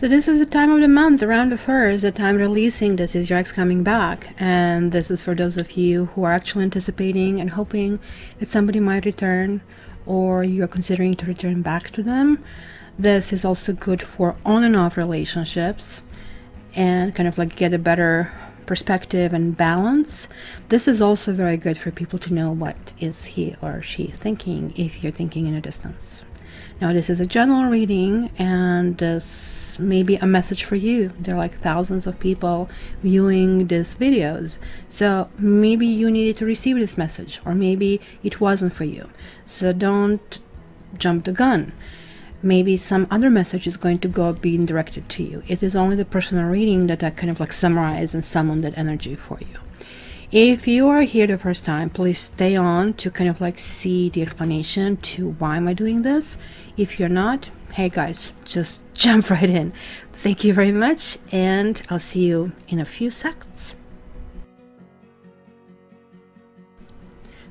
So this is the time of the month, around the 1st, the time releasing this is your ex coming back. And this is for those of you who are actually anticipating and hoping that somebody might return, or you are considering to return back to them. This is also good for on and off relationships and kind of like get a better perspective and balance. This is also very good for people to know what is he or she thinking if you're thinking in a distance. Now this is a general reading, and this may be a message for you. There are like thousands of people viewing these videos, so maybe you needed to receive this message, or maybe it wasn't for you. So don't jump the gun. Maybe some other message is going to go being directed to you. It is only the personal reading that I kind of like summarize and summon that energy for you. If you are here the first time, please stay on to kind of like see the explanation to why am I doing this. If you're not, hey guys, just jump right in. Thank you very much, and I'll see you in a few seconds.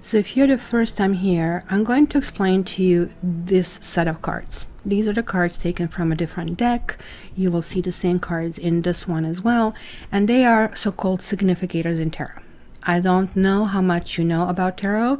So if you're the first time here, I'm going to explain to you this set of cards. These are the cards taken from a different deck. You will see the same cards in this one as well, and they are so-called significators in tarot. I don't know how much you know about tarot,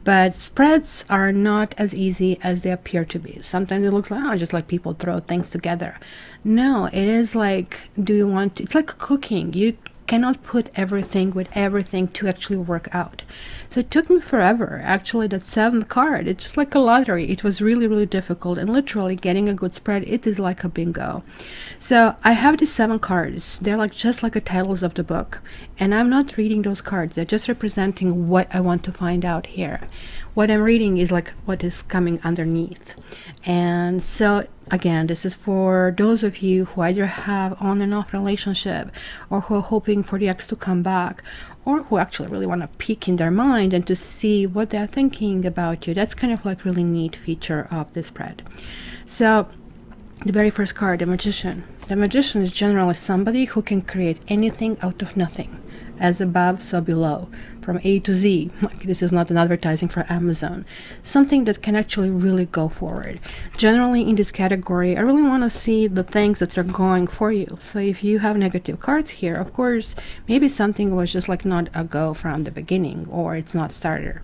but spreads are not as easy as they appear to be. Sometimes it looks like, oh, just like people throw things together. No, it is like, it's like cooking. You cannot put everything with everything to actually work out. So it took me forever. Actually, that 7th card, it's just like a lottery. It was really, really difficult, and literally getting a good spread, it is like a bingo. So I have these 7 cards. They're like just like the titles of the book, and I'm not reading those cards. They're just representing what I want to find out here. What I'm reading is like what is coming underneath. And so again, this is for those of you who either have on and off relationship, or who are hoping for the ex to come back, or who actually really want to peek in their mind and to see what they're thinking about you. That's kind of like really neat feature of this spread. So the very first card, the Magician. The Magician is generally somebody who can create anything out of nothing. As above, so below. From A to Z. Like, this is not an advertising for Amazon. Something that can actually really go forward. Generally in this category, I really want to see the things that are going for you. So if you have negative cards here, of course, maybe something was just like not a go from the beginning, or it's not starter.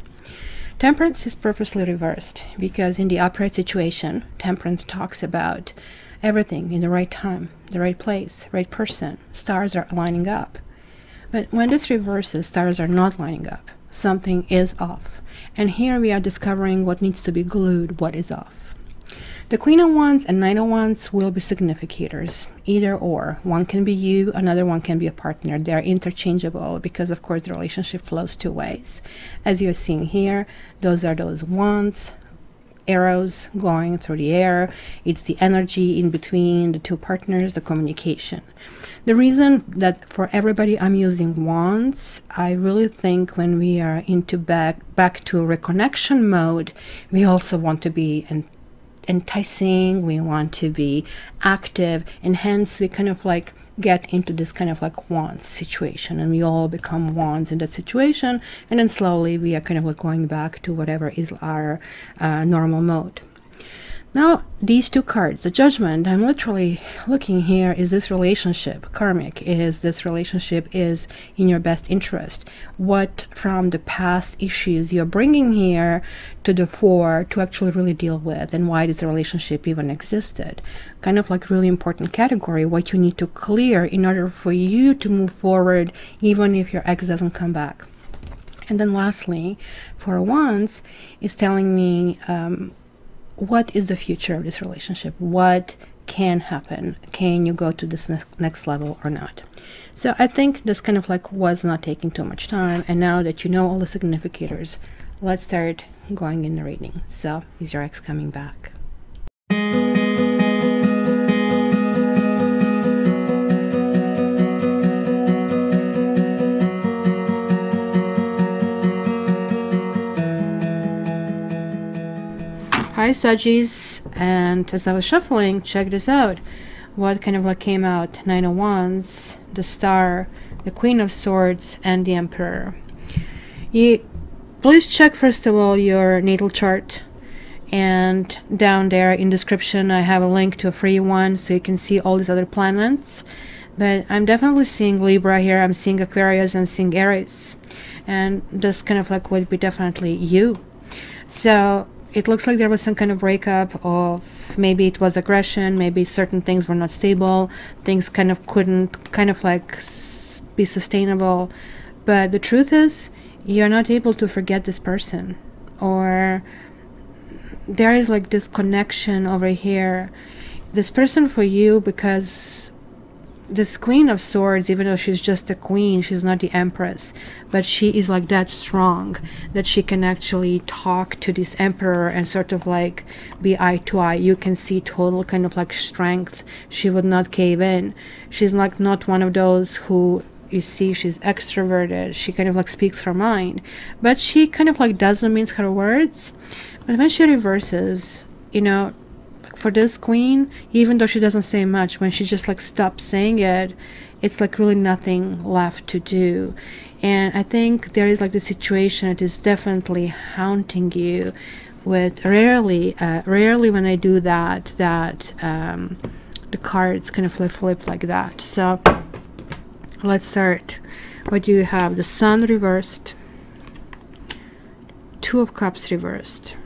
Temperance is purposely reversed, because in the upright situation, Temperance talks about everything in the right time, the right place, right person. Stars are lining up. But when this reverses, stars are not lining up. Something is off. And here we are discovering what needs to be glued, what is off. The Queen of Wands and Knight of Wands will be significators, either or. One can be you, another one can be a partner. They are interchangeable because, of course, the relationship flows 2 ways. As you're seeing here, those are those wands, arrows going through the air. It's the energy in between the 2 partners, the communication. The reason that for everybody I'm using wands, I really think when we are into back to reconnection mode, we also want to be enticing, we want to be active, and hence we kind of like get into this kind of like wands situation, and we all become wands in that situation, and then slowly we are kind of like going back to whatever is our normal mode. Now these 2 cards, the Judgment, I'm literally looking here, is this relationship karmic? Is this relationship is in your best interest? What from the past issues you're bringing here to the fore to actually really deal with, and why this relationship even existed? Kind of like really important category, what you need to clear in order for you to move forward, even if your ex doesn't come back. And then lastly, for Wands, is telling me what is the future of this relationship? What can happen? Can you go to this next level or not? So I think this kind of like was not taking too much time, and now that you know all the significators, let's start going in the reading. So is your ex coming back? Hi Saggies, and as I was shuffling, check this out. What kind of like came out? 9 of Wands, the Star, the Queen of Swords, and the Emperor. Please check first of all your natal chart. And down there in description I have a link to a free one so you can see all these other planets. But I'm definitely seeing Libra here, I'm seeing Aquarius, and seeing Aries, and this kind of like would be definitely you. So it looks like there was some kind of breakup of, maybe it was aggression, maybe certain things were not stable, things kind of couldn't kind of like be sustainable. But the truth is, you're not able to forget this person, or there is like this connection over here. This person for you, because this Queen of Swords, even though she's just a queen, she's not the Empress, but she is like that strong that she can actually talk to this Emperor and sort of like be eye to eye. You can see total kind of like strength. She would not cave in. She's like not one of those who, you see, she's extroverted, she kind of like speaks her mind, but she kind of like doesn't mince her words. But when she reverses, you know, for this queen, even though she doesn't say much, when she just like stops saying it, it's like really nothing left to do. And I think there is like the situation that is definitely haunting you with rarely when I do that, the cards kind of flip like that. So let's start. What do you have? The Sun reversed, Two of Cups reversed,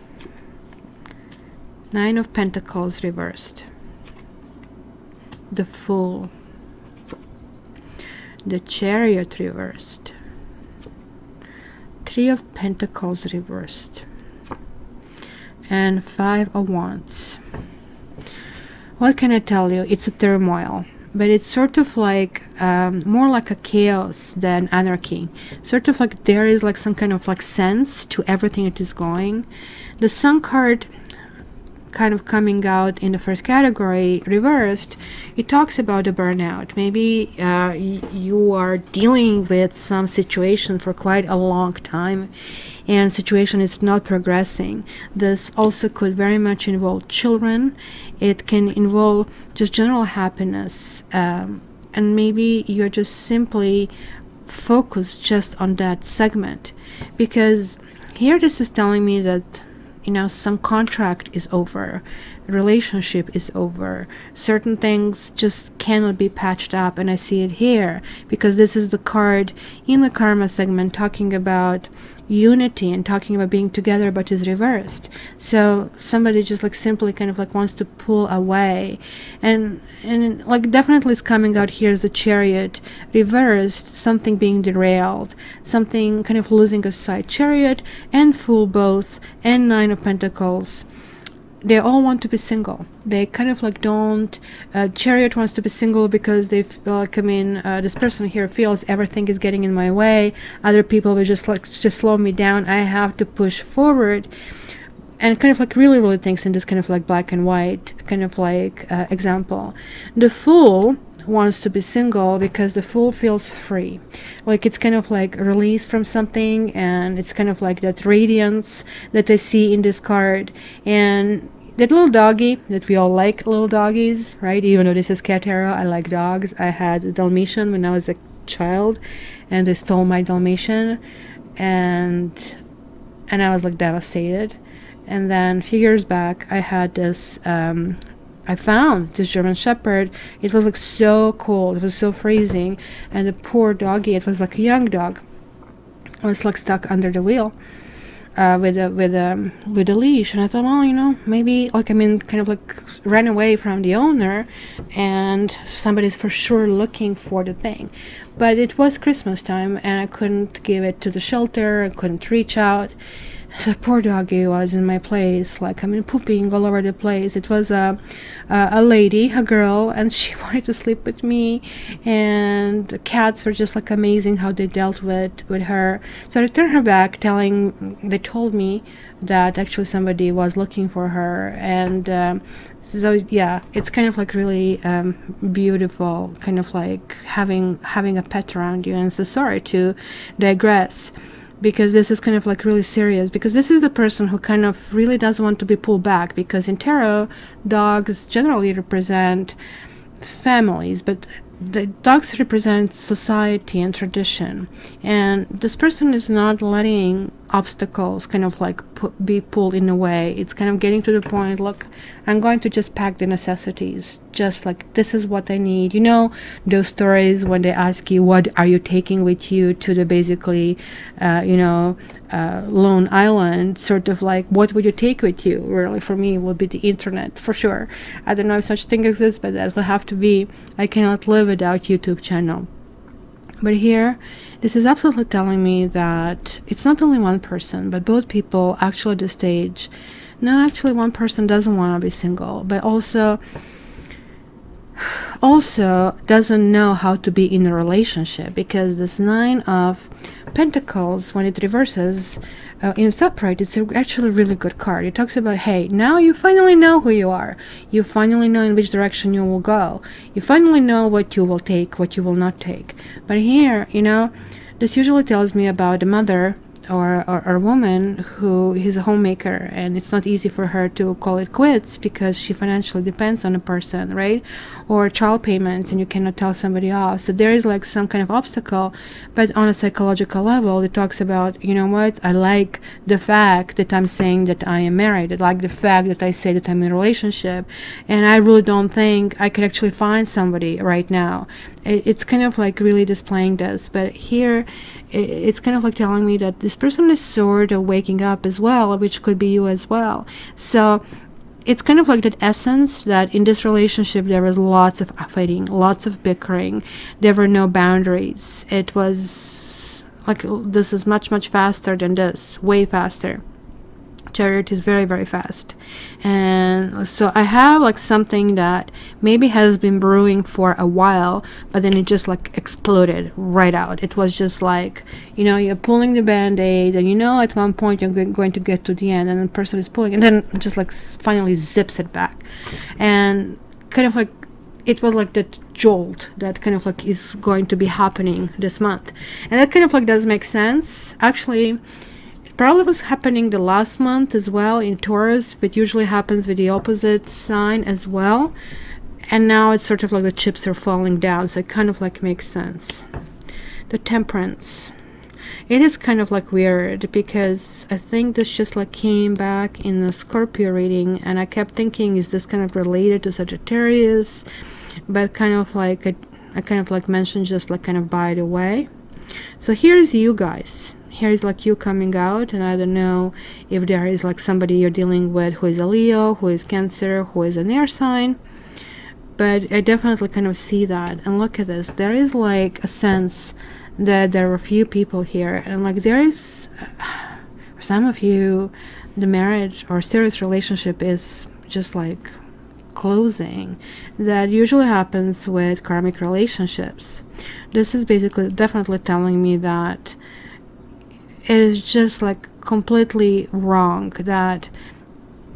Nine of Pentacles reversed, the Fool, the Chariot reversed, Three of Pentacles reversed, and Five of Wands. What can I tell you? It's a turmoil, but it's sort of like more like a chaos than anarchy. Sort of like there is like some kind of like sense to everything that is going. The Sun card kind of coming out in the first category reversed, it talks about a burnout. Maybe you are dealing with some situation for quite a long time and situation is not progressing. This also could very much involve children. It can involve just general happiness, and maybe you're just simply focused just on that segment, because here this is telling me that, you know, some contract is over, relationship is over, certain things just cannot be patched up. And I see it here because this is the card in the karma segment talking about unity and talking about being together, but is reversed. So somebody just like simply kind of like wants to pull away, and like definitely is coming out here as the Chariot reversed, something being derailed, something kind of losing a sight. Chariot and Fool both, and Nine of Pentacles, they all want to be single. They kind of like don't, Chariot wants to be single because they feel like, I mean, this person here feels everything is getting in my way, other people will just like slow me down, I have to push forward, and kind of like really thinks in this kind of like black and white kind of like example. The Fool wants to be single because the Fool feels free, like it's kind of like release from something, and it's kind of like that radiance that I see in this card. And that little doggy that we all like, little doggies, right? Even though this is cat era, I like dogs. I had a Dalmatian when I was a child, and they stole my Dalmatian, and I was like devastated. And then a few years back I had this I found this German Shepherd. It was like so cold, it was so freezing, and the poor doggy, it was like a young dog, was like stuck under the wheel with a leash. And I thought, well, you know, maybe like, I mean, kind of like ran away from the owner, and somebody's for sure looking for the thing. But it was Christmas time, and I couldn't give it to the shelter, I couldn't reach out. So poor doggy was in my place, like, I mean, pooping all over the place. It was a lady, a girl, and she wanted to sleep with me, and the cats were just like amazing how they dealt with her. So I returned her back, they told me that actually somebody was looking for her. And so yeah, it's kind of like really beautiful, kind of like having a pet around you. And so sorry to digress, because this is kind of like really serious, because this is the person who kind of really doesn't want to be pulled back, because in tarot dogs generally represent families, but the dogs represent society and tradition, and this person is not letting obstacles kind of like be pulled in a way. It's kind of getting to the point, look, I'm going to just pack the necessities, just like this is what I need. You know those stories when they ask you what are you taking with you to the basically lone island, sort of like what would you take with you. Really, for me, it would be the internet for sure. I don't know if such thing exists, but that will have to be. I cannot live without YouTube channel. But here, this is absolutely telling me that it's not only one person, but both people actually at this stage. No, actually one person doesn't want to be single, but also doesn't know how to be in a relationship, because this Nine of Pentacles, when it reverses in its upright, it's actually a really good card. It talks about, hey, now you finally know who you are. You finally know in which direction you will go. You finally know what you will take, what you will not take. But here, this usually tells me about a mother or a woman who is a homemaker, and it's not easy for her to call it quits because she financially depends on a person, right? Or child payments, and you cannot tell somebody off. So there is like some kind of obstacle, but on a psychological level, it talks about, you know what, I like the fact that I'm saying that I am married. I like the fact that I say that I'm in a relationship, and I really don't think I could actually find somebody right now. It's kind of like really displaying this, but here it's kind of like telling me that this person is sort of waking up as well, which could be you as well. So it's kind of like that essence that in this relationship there was lots of fighting, lots of bickering, there were no boundaries. It was like, this is much faster than this, way faster. Chariot is very, very fast. And so I have like something that maybe has been brewing for a while, but then it just like exploded right out. It was just like, you're pulling the band-aid, and at one point you're going to get to the end, and the person is pulling, and then just like finally zips it back. And kind of like it was like that jolt that kind of like is going to be happening this month. And that kind of like does make sense. Actually, probably was happening the last month as well in Taurus, but usually happens with the opposite sign as well. And now it's sort of like the chips are falling down, so it kind of like makes sense. The Temperance. It is kind of like weird, because I think this just like came back in the Scorpio reading, and I kept thinking, is this kind of related to Sagittarius? But kind of like I kind of like mentioned just like kind of by the way. So here's you guys. Here's like you coming out, and I don't know if there is like somebody you're dealing with who is a Leo, who is Cancer, who is an air sign, but I definitely kind of see that. And look at this, there is like a sense that there are a few people here, and like there is, for some of you, the marriage or serious relationship is just like closing. That usually happens with karmic relationships. This is basically definitely telling me that it is just like completely wrong, that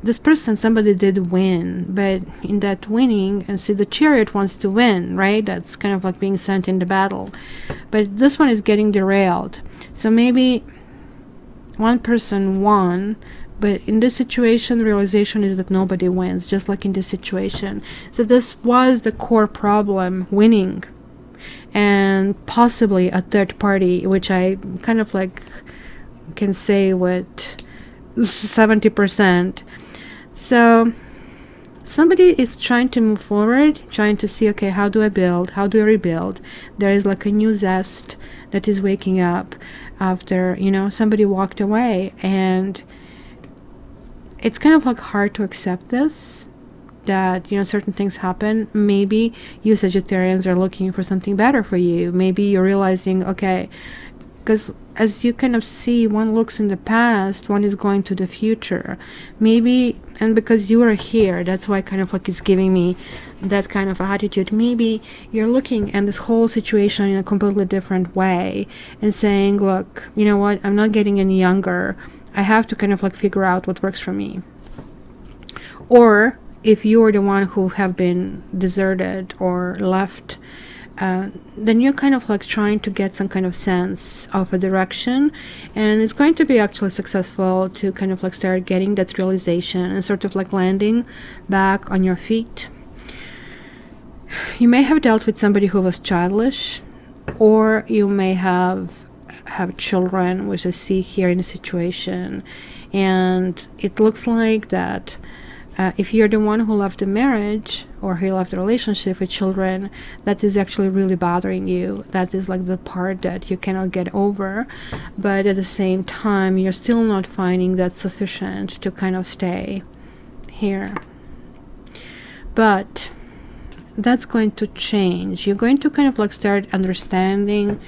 this person, somebody did win, but in that winning, and see the Chariot wants to win, right? That's kind of like being sent into battle, but this one is getting derailed. So maybe one person won, but in this situation the realization is that nobody wins, just like in this situation. So this was the core problem, winning, and possibly a third party, which I kind of like can say with 70%. So somebody is trying to move forward, trying to see, okay, how do I build, how do I rebuild? There is like a new zest that is waking up after somebody walked away, and it's kind of like hard to accept this, that certain things happen. Maybe you Sagittarians are looking for something better for you. Maybe you're realizing, okay, because as you kind of see, one looks in the past, one is going to the future, maybe, and because you are here, that's why kind of like it's giving me that kind of attitude. Maybe you're looking at this whole situation in a completely different way and saying, look, you know what, I'm not getting any younger, I have to kind of like figure out what works for me. Or if you're the one who have been deserted or left, then you're kind of like trying to get some kind of sense of a direction, and it's going to be actually successful to kind of like start getting that realization and sort of like landing back on your feet. You may have dealt with somebody who was childish, or you may have have children, which I see here in the situation. And it looks like that if you're the one who left the marriage or who left the relationship with children, that is actually really bothering you. That is like the part that you cannot get over, but at the same time you're still not finding that sufficient to kind of stay here. But that's going to change. You're going to kind of like start understanding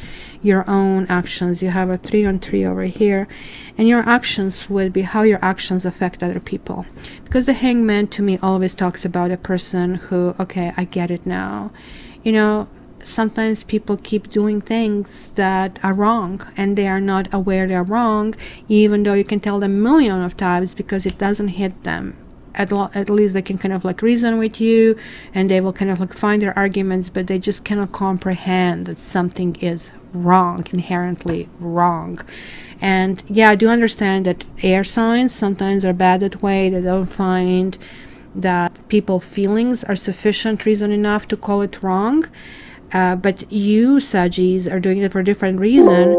your own actions. You have a 3 on 3 over here, and your actions would be how your actions affect other people, because the Hangman to me always talks about a person who, okay, I get it now. You know, sometimes people keep doing things that are wrong and they are not aware they're wrong, even though you can tell them a million of times, because it doesn't hit them. At least they can kind of like reason with you, and they will kind of like find their arguments, but they just cannot comprehend that something is wrong, inherently wrong. And yeah, I do understand that air signs sometimes are bad that way. They don't find that people's feelings are sufficient reason enough to call it wrong. But you, Saggies, are doing it for a different reason,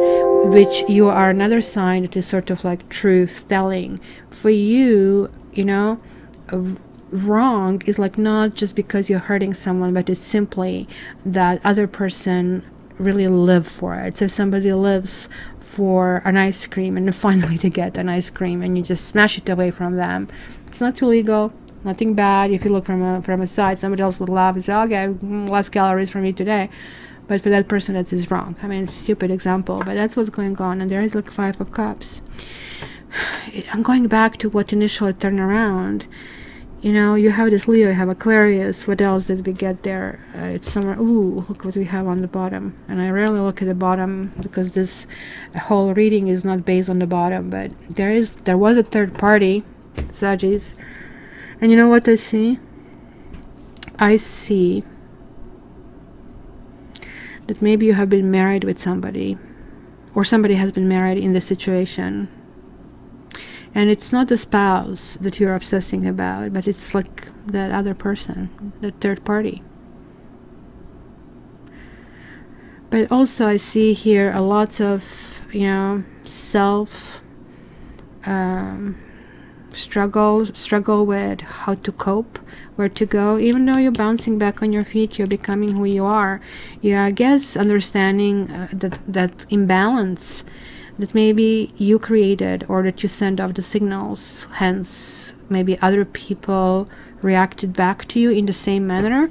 which you are another sign that is sort of like truth telling. For you, you know, wrong is like not just because you're hurting someone, but it's simply that other person really live for it. So if somebody lives for an ice cream and finally they get an ice cream and you just smash it away from them, it's not illegal, nothing bad. If you look from a side, somebody else would laugh and say, okay, less calories for me today. But for that person, that is wrong. I mean, it's a stupid example, but that's what's going on. And there is like 5 of Cups. I'm going back to what initially turned around. You know, you have this Leo, you have Aquarius. What else did we get there? It's somewhere. Ooh, look what we have on the bottom. And I rarely look at the bottom because this whole reading is not based on the bottom. But there was a third party, Saggies. And you know what I see? I see that maybe you have been married with somebody, or somebody has been married in this situation. And it's not the spouse that you're obsessing about, but it's like that other person, the third party. But also I see here a lot of, you know, self struggle with how to cope, where to go. Even though you're bouncing back on your feet, you're becoming who you are. Yeah, I guess understanding that imbalance that maybe you created, or that you send off the signals, hence maybe other people reacted back to you in the same manner.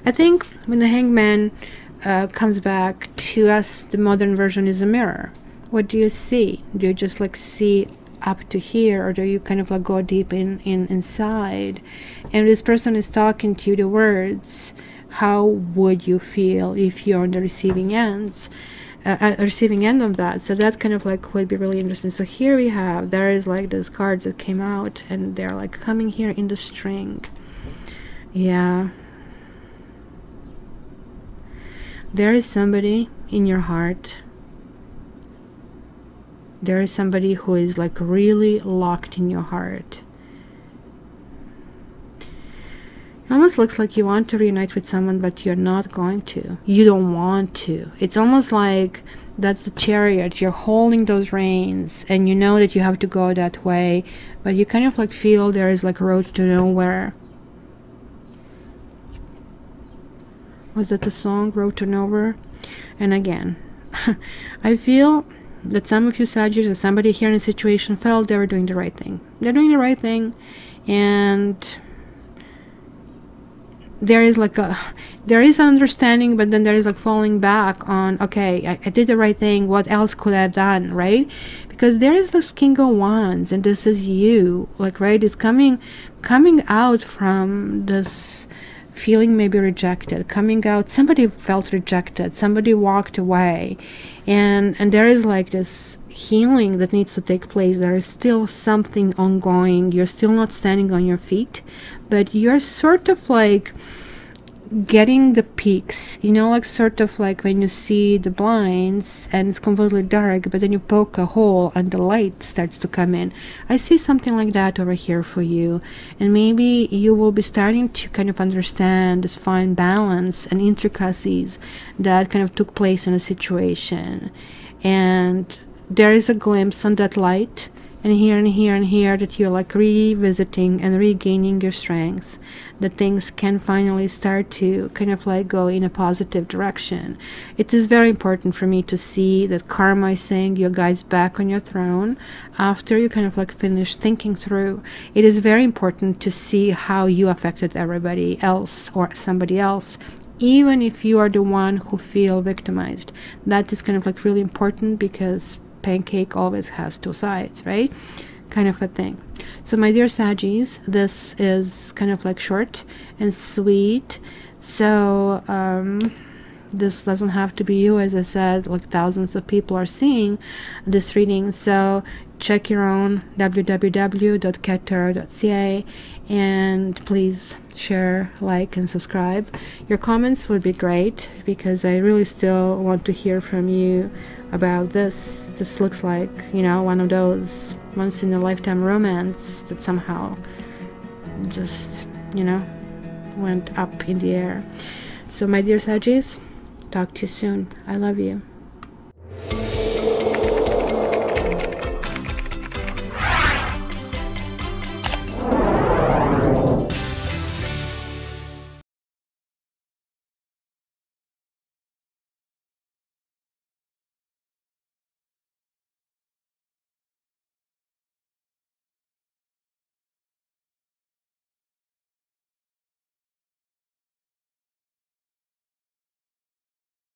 I think when the Hangman comes back to us, the modern version is a mirror. What do you see? Do you just like see up to here, or do you kind of like go deep inside? And this person is talking to you the words, how would you feel if you're on the receiving ends? Receiving end of that. So that kind of like would be really interesting. So here we have, there is like those cards that came out, and they're like coming here in the string. Yeah, there is somebody in your heart. There is somebody who is like really locked in your heart. It almost looks like you want to reunite with someone, but you're not going to. You don't want to. It's almost like that's the Chariot. You're holding those reins, and you know that you have to go that way, but you kind of like feel there is like a road to nowhere. Was that the song, Road to Nowhere? And again, I feel that some of you Sagittarius, or somebody here in a situation, felt they were doing the right thing. They're doing the right thing, and there is like there is an understanding, but then there is like falling back on, okay, I did the right thing, what else could I have done, right? Because there is this King of Wands, and this is you, like, right? It's coming out from this feeling maybe rejected, coming out, somebody felt rejected, somebody walked away, and there is like this healing that needs to take place. There is still something ongoing. You're still not standing on your feet, but you're sort of like getting the peaks, you know, like sort of like when you see the blinds and it's completely dark, but then you poke a hole and the light starts to come in. I see something like that over here for you, and maybe you will be starting to kind of understand this fine balance and intricacies that kind of took place in a situation, and there is a glimpse on that light, and here and here and here, that you're like revisiting and regaining your strength, that things can finally start to kind of like go in a positive direction. It is very important for me to see that karma is saying you guys back on your throne after you kind of like finish thinking through. It is very important to see how you affected everybody else or somebody else, even if you are the one who feel victimized. That is kind of like really important, because pancake always has two sides, right? Kind of a thing. So my dear Saggies, this is kind of like short and sweet. So this doesn't have to be you. As I said, like thousands of people are seeing this reading, so check your own www.cattarot.ca, and please share, like, and subscribe. Your comments would be great, because I really still want to hear from you about this. This looks like, you know, one of those once in a lifetime romance that somehow just, you know, went up in the air. So my dear Saggies, talk to you soon. I love you.